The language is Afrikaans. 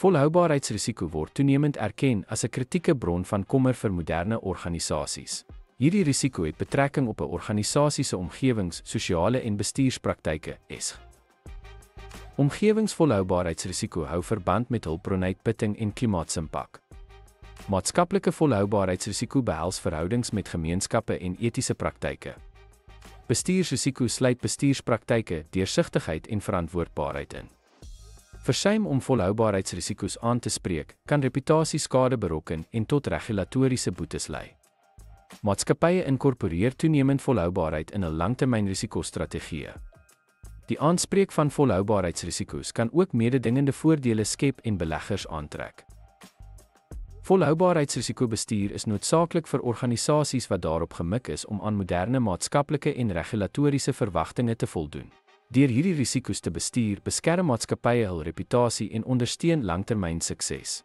Volhoubaarheidsrisiko word toenemend erken as 'n kritieke bron van kommer vir moderne organisasies. Hierdie risiko het betrekking op 'n organisasie se omgewings, sosiale en bestuurspraktyke, ESG. Omgewingsvolhoubaarheidsrisiko hou verband met hulpbronuitputting en klimaatsimpak. Maatskaplike volhoubaarheidsrisiko behels verhoudings met gemeenskappe en etiese praktyke. Bestuursrisiko sluit bestuurspraktyke, deursigtigheid en verantwoordbaarheid in. Versuim om volhoubaarheidsrisiko's aan te spreek, kan reputasieskade berokken en tot regulatoriese boetes lei. Maatskappye inkorporeer toenemend volhoubaarheid in 'n langtermynrisikostrategie. Die aanspreek van volhoubaarheidsrisiko's kan ook mededingende voordele skep en beleggers aantrek. Volhoubaarheidsrisikobestuur is noodsaaklik vir organisasies wat daarop gemik is om aan moderne maatskaplike en regulatoriese verwagtinge te voldoen. Deur hierdie risiko's te bestuur, beskerm maatskappye hul reputasie en ondersteun langtermyn sukses.